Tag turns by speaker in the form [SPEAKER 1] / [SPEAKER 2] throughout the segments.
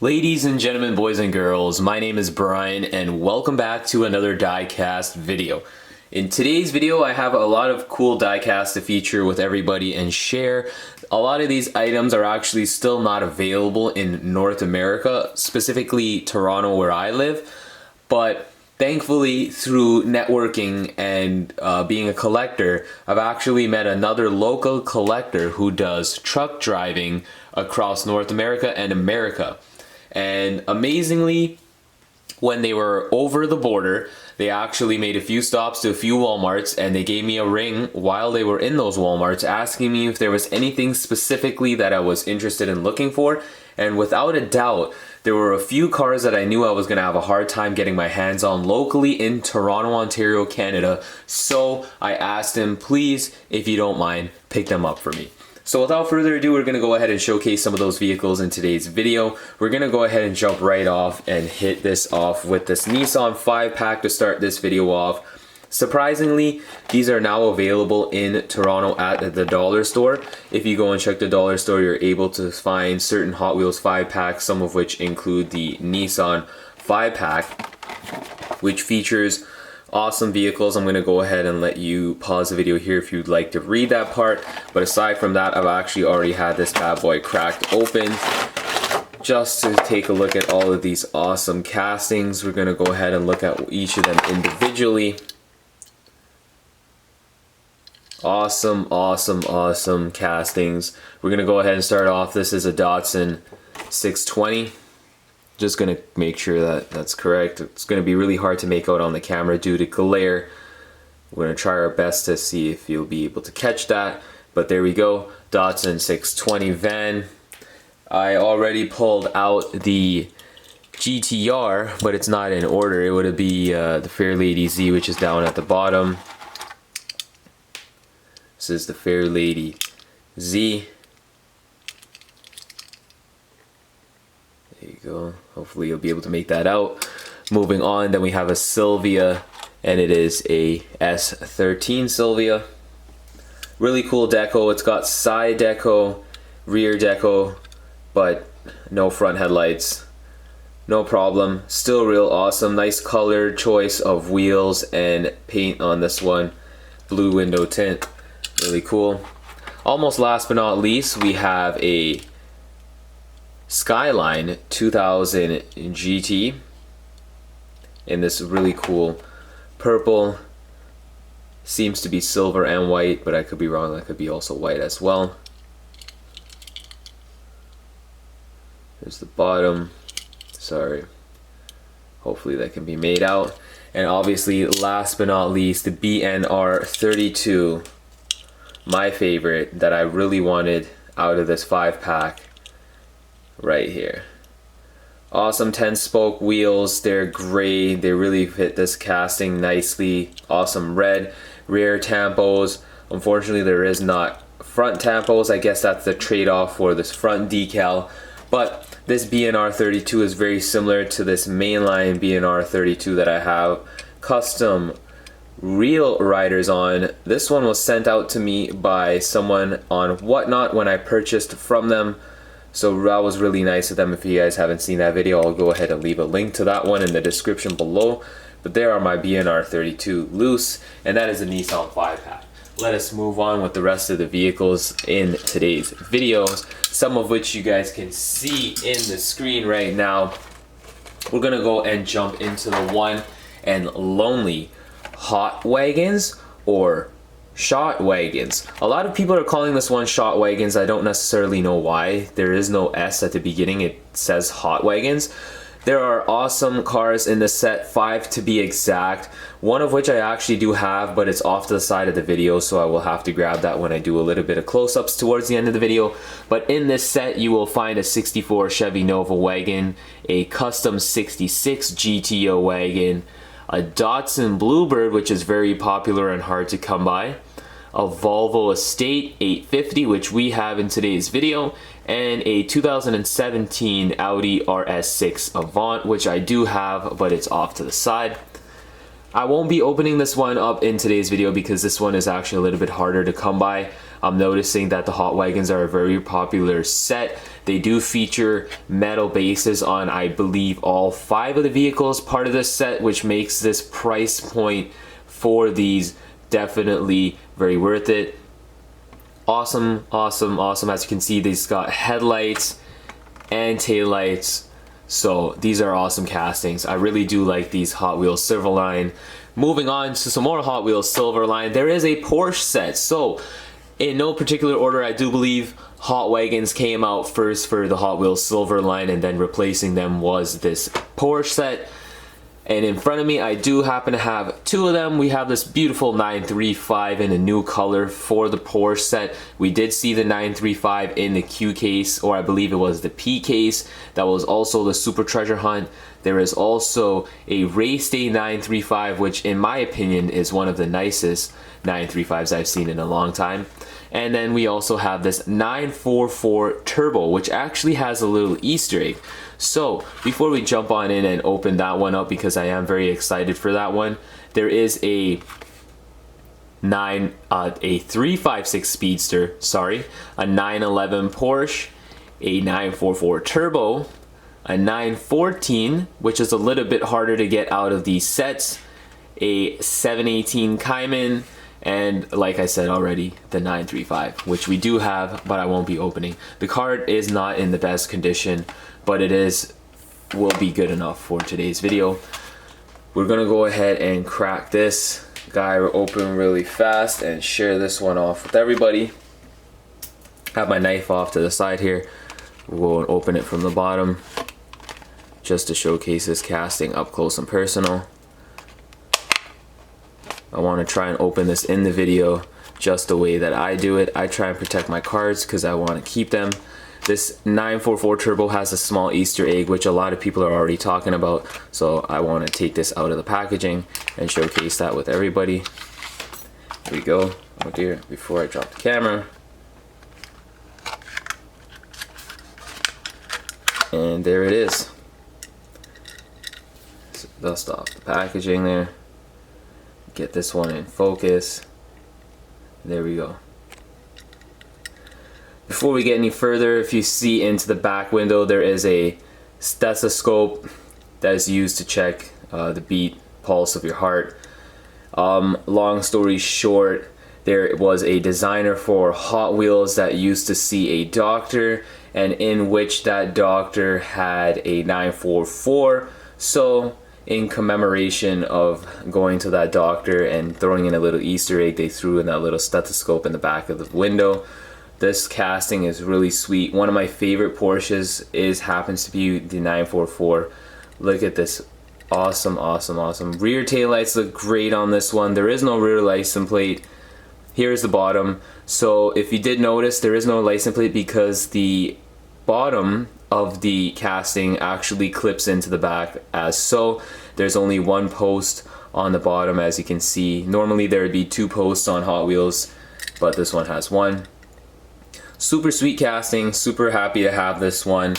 [SPEAKER 1] Ladies and gentlemen, boys and girls, my name is Brian and welcome back to another diecast video. In today's video, I have a lot of cool diecast to feature with everybody and share. A lot of these items are actually still not available in North America, specifically Toronto where I live, but thankfully through networking and being a collector, I've actually met another local collector who does truck driving across North America and America. And amazingly, when they were over the border, they actually made a few stops to a few Walmarts and they gave me a ring while they were in those Walmarts asking me if there was anything specifically that I was interested in looking for. And without a doubt, there were a few cars that I knew I was going to have a hard time getting my hands on locally in Toronto, Ontario, Canada. So I asked him, please, if you don't mind, pick them up for me. So without further ado, we're going to go ahead and showcase some of those vehicles in today's video. We're going to go ahead and jump right off and hit this off with this Nissan 5-pack to start this video off. Surprisingly, these are now available in Toronto at the dollar store. If you go and check the dollar store, you're able to find certain Hot Wheels 5-packs, some of which include the Nissan 5-pack, which features awesome vehicles. I'm going to go ahead and let you pause the video here if you'd like to read that part. But aside from that, I've actually already had this bad boy cracked open just to take a look at all of these awesome castings. We're going to go ahead and look at each of them individually. Awesome, awesome, awesome castings. We're going to go ahead and start off. This is a Datsun 620. Just gonna make sure that that's correct. It's gonna be really hard to make out on the camera due to glare. We're gonna try our best to see if you'll be able to catch that. But there we go, Datsun 620 van. I already pulled out the GTR, but it's not in order. It would be the Fairlady Z, which is down at the bottom. This is the Fairlady Z. There you go. Hopefully you'll be able to make that out. Moving on, then we have a Sylvia, and it is a S13 Sylvia. Really cool deco. It's got side deco, rear deco, but no front headlights. No problem. Still real awesome. Nice color choice of wheels and paint on this one. Blue window tint. Really cool. Almost last but not least, we have a Skyline 2000 GT in this really cool purple. Seems to be silver and white, but I could be wrong. That could be also white as well. There's the bottom. Sorry. Hopefully that can be made out. And obviously, last but not least, the BNR 32. My favorite that I really wanted out of this 5-pack. Right here. Awesome 10-spoke wheels. They're gray. They really fit this casting nicely. Awesome red. Rear tampos. Unfortunately, there is not front tampos. I guess that's the trade-off for this front decal. But this BNR 32 is very similar to this mainline BNR 32 that I have custom real riders on. This one was sent out to me by someone on Whatnot when I purchased from them. So that was really nice of them. If you guys haven't seen that video, I'll go ahead and leave a link to that one in the description below. But there are my BNR 32 loose, and that is a Nissan 5-pack. Let us move on with the rest of the vehicles in today's videos, some of which you guys can see in the screen right now. We're gonna go and jump into the one and lonely Hot Wagons or Shot Wagons. A lot of people are calling this one Shot Wagons. I don't necessarily know why. There is no S at the beginning. It says Hot Wagons. There are awesome cars in the set, 5 to be exact. One of which I actually do have, but it's off to the side of the video, so I will have to grab that when I do a little bit of close-ups towards the end of the video. But in this set, you will find a 64 Chevy Nova wagon, a custom 66 GTO wagon, a Datsun Bluebird, which is very popular and hard to come by, a Volvo Estate 850, which we have in today's video, and a 2017 Audi RS6 Avant, which I do have, but it's off to the side. I won't be opening this one up in today's video because this one is actually a little bit harder to come by. I'm noticing that the Hot Wagons are a very popular set. They do feature metal bases on, I believe, all 5 of the vehicles part of this set, which makes this price point for these definitely very worth it. Awesome, awesome, awesome. As you can see, these got headlights and taillights. So these are awesome castings. I really do like these Hot Wheels Silverline. Moving on to some more Hot Wheels Silverline, there is a Porsche set. So in no particular order, I do believe Hot Wagons came out first for the Hot Wheels Silverline, and then replacing them was this Porsche set. And in front of me, I do happen to have 2 of them. We have this beautiful 935 in a new color for the Porsche set. We did see the 935 in the Q case, or I believe it was the P case. That was also the Super Treasure Hunt. There is also a Race Day 935, which in my opinion is one of the nicest 935s I've seen in a long time. And then we also have this 944 Turbo, which actually has a little Easter egg. So before we jump on in and open that one up, because I am very excited for that one, there is a 356 Speedster, sorry, a 911 Porsche, a 944 Turbo, a 914, which is a little bit harder to get out of these sets, a 718 Cayman, and like I said already, the 935, which we do have, but I won't be opening. The card is not in the best condition, but it will be good enough for today's video. We're gonna go ahead and crack this guy open really fast and share this one off with everybody. Have my knife off to the side here. We'll go and open it from the bottom just to showcase this casting up close and personal. I want to try and open this in the video just the way that I do it. I try and protect my cards because I want to keep them. This 944 Turbo has a small Easter egg, which a lot of people are already talking about. So I want to take this out of the packaging and showcase that with everybody. Here we go. Oh dear, before I drop the camera. And there it is. So dust off the packaging there. Get this one in focus. There we go. Before we get any further, if you see into the back window, there is a stethoscope that is used to check the beat, pulse of your heart. Long story short, there was a designer for Hot Wheels that used to see a doctor, and in which that doctor had a 944. So in commemoration of going to that doctor and throwing in a little Easter egg, they threw in that little stethoscope in the back of the window. This casting is really sweet. One of my favorite Porsches happens to be the 944. Look at this. Awesome, awesome, awesome. Rear taillights look great on this one. There is no rear license plate. Here's the bottom. So if you did notice, there is no license plate because the bottom of the casting actually clips into the back as so. There's only 1 post on the bottom, as you can see. Normally there would be 2 posts on Hot Wheels, but this one has 1. Super sweet casting, super happy to have this one.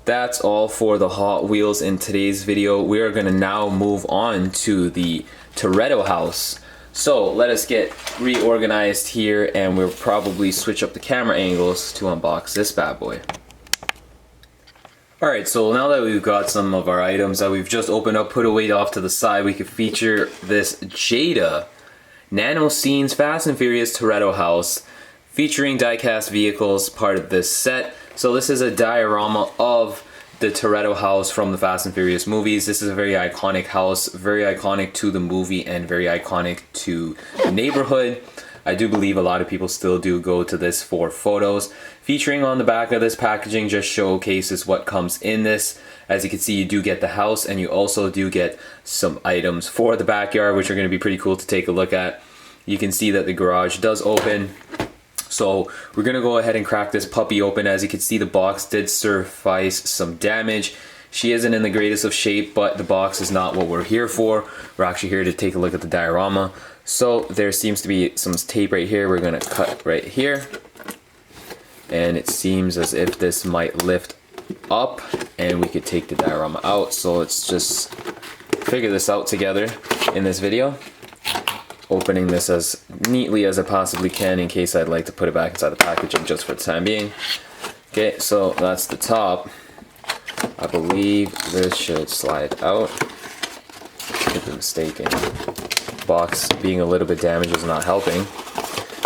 [SPEAKER 1] That's all for the Hot Wheels in today's video. We are gonna now move on to the Toretto House. So let us get reorganized here, and we'll probably switch up the camera angles to unbox this bad boy. Alright, so now that we've got some of our items that we've just opened up, put away off to the side, we could feature this Jada Nano Scenes Fast and Furious Toretto House, featuring diecast vehicles, part of this set. So this is a diorama of the Toretto House from the Fast and Furious movies. This is a very iconic house, very iconic to the movie and very iconic to the neighborhood. I do believe a lot of people still do go to this for photos. Featuring on the back of this packaging just showcases what comes in this. As you can see, you do get the house, and you also do get some items for the backyard, which are going to be pretty cool to take a look at. You can see that the garage does open. So we're going to go ahead and crack this puppy open. As you can see, the box did surface some damage. She isn't in the greatest of shape, but the box is not what we're here for. We're actually here to take a look at the diorama. So there seems to be some tape right here. We're going to cut right here. And it seems as if this might lift up and we could take the diorama out. So let's just figure this out together in this video. Opening this as neatly as I possibly can in case I'd like to put it back inside the packaging just for the time being. Okay, so that's the top. I believe this should slide out. I could be mistaken. Box being a little bit damaged is not helping.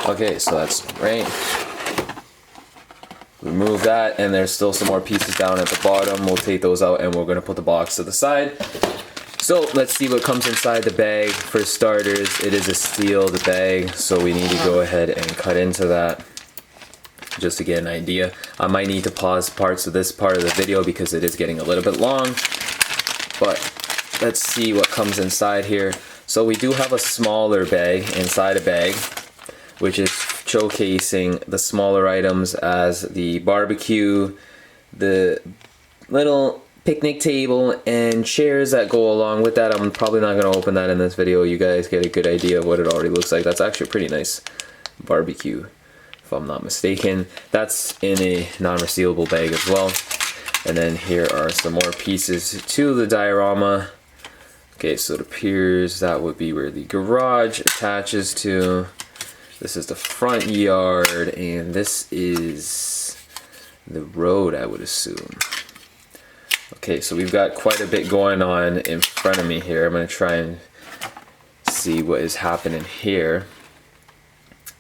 [SPEAKER 1] Okay, so that's right. Remove that, and there's still some more pieces down at the bottom. We'll take those out and we're gonna put the box to the side. So let's see what comes inside the bag. For starters, it is a sealed bag, so we need to go ahead and cut into that just to get an idea. I might need to pause parts of this part of the video because it is getting a little bit long, but let's see what comes inside here. So we do have a smaller bag inside a bag, which is showcasing the smaller items as the barbecue, the little picnic table, and chairs that go along with that. I'm probably not going to open that in this video. You guys get a good idea of what it already looks like. That's actually a pretty nice barbecue, if I'm not mistaken. That's in a non-resealable bag as well. And then here are some more pieces to the diorama. Okay, so it appears that would be where the garage attaches to. This is the front yard, and this is the road, I would assume. Okay, so we've got quite a bit going on in front of me here. I'm going to try and see what is happening here.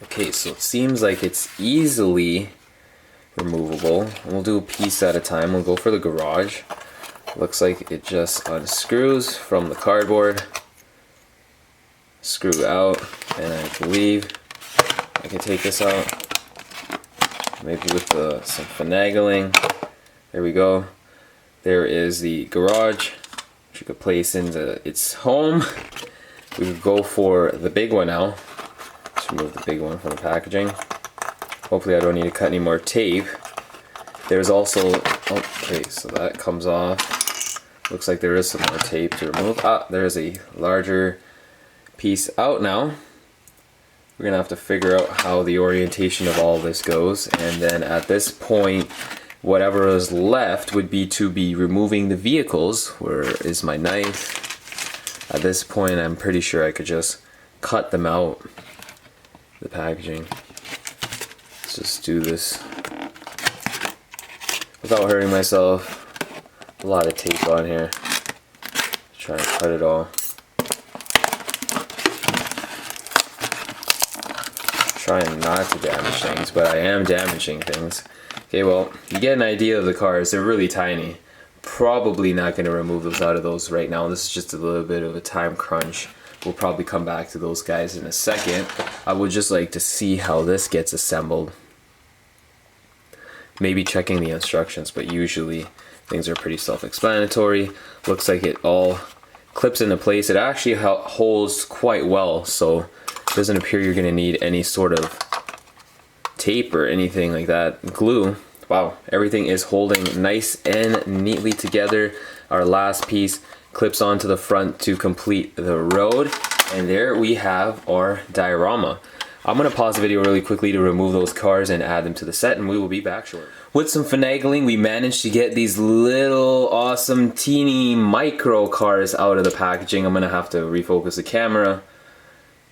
[SPEAKER 1] Okay, so it seems like it's easily removable. We'll do a piece at a time. We'll go for the garage. Looks like it just unscrews from the cardboard. Screw out, and I believe I can take this out. Maybe with some finagling. There we go. There is the garage, which you could place into its home. We would go for the big one now. Let's remove the big one from the packaging. Hopefully I don't need to cut any more tape. There's also, okay, so that comes off. Looks like there is some more tape to remove. Ah, there's a larger piece out now. We're gonna have to figure out how the orientation of all this goes, and then at this point, whatever is left would be to be removing the vehicles. Where is my knife? At this point, I'm pretty sure I could just cut them out, the packaging. Let's just do this without hurting myself. A lot of tape on here. Try and cut it all. Trying not to damage things, but I am damaging things. Okay, well, you get an idea of the cars. They're really tiny. Probably not going to remove those out of those right now. This is just a little bit of a time crunch. We'll probably come back to those guys in a second. I would just like to see how this gets assembled. Maybe checking the instructions, but usually things are pretty self-explanatory. Looks like it all clips into place. It actually holds quite well, so it doesn't appear you're going to need any sort of tape or anything like that. Glue. Wow, everything is holding nice and neatly together. Our last piece clips onto the front to complete the road, and there we have our diorama. I'm gonna pause the video really quickly to remove those cars and add them to the set, and we will be back shortly. With some finagling, we managed to get these little awesome teeny micro cars out of the packaging. I'm gonna have to refocus the camera,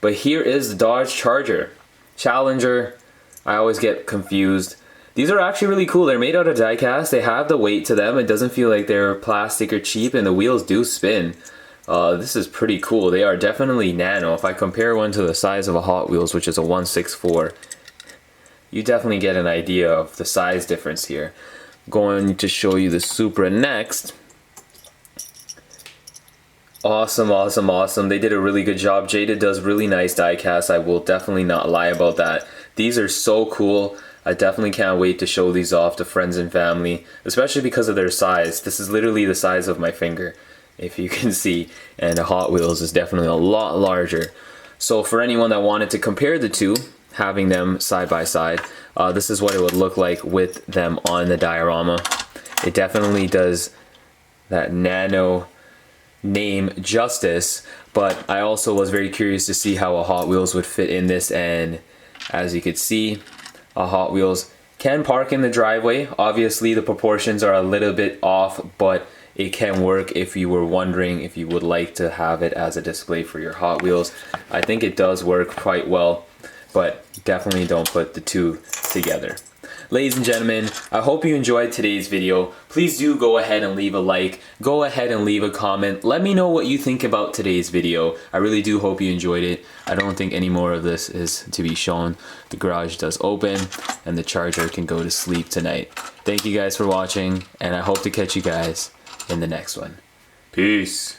[SPEAKER 1] but here is the Dodge Challenger. I always get confused. These are actually really cool. They're made out of diecast. They have the weight to them. It doesn't feel like they're plastic or cheap, and the wheels do spin. This is pretty cool. They are definitely nano. If I compare one to the size of a Hot Wheels, which is a 164, you definitely get an idea of the size difference here. Going to show you the Supra next. Awesome, awesome, awesome. They did a really good job. Jada does really nice diecast. I will definitely not lie about that. These are so cool. I definitely can't wait to show these off to friends and family, especially because of their size. This is literally the size of my finger, if you can see, and the Hot Wheels is definitely a lot larger. So for anyone that wanted to compare the two, having them side by side, this is what it would look like with them on the diorama. It definitely does that nano name justice, but I also was very curious to see how a Hot Wheels would fit in this, and as you could see, a Hot Wheels can park in the driveway. Obviously the proportions are a little bit off, but it can work if you were wondering if you would like to have it as a display for your Hot Wheels. I think it does work quite well. but definitely don't put the two together. Ladies and gentlemen, I hope you enjoyed today's video. Please do go ahead and leave a like. Go ahead and leave a comment. Let me know what you think about today's video. I really do hope you enjoyed it. I don't think any more of this is to be shown. The garage does open and the charger can go to sleep tonight. Thank you guys for watching, and I hope to catch you guys in the next one. Peace.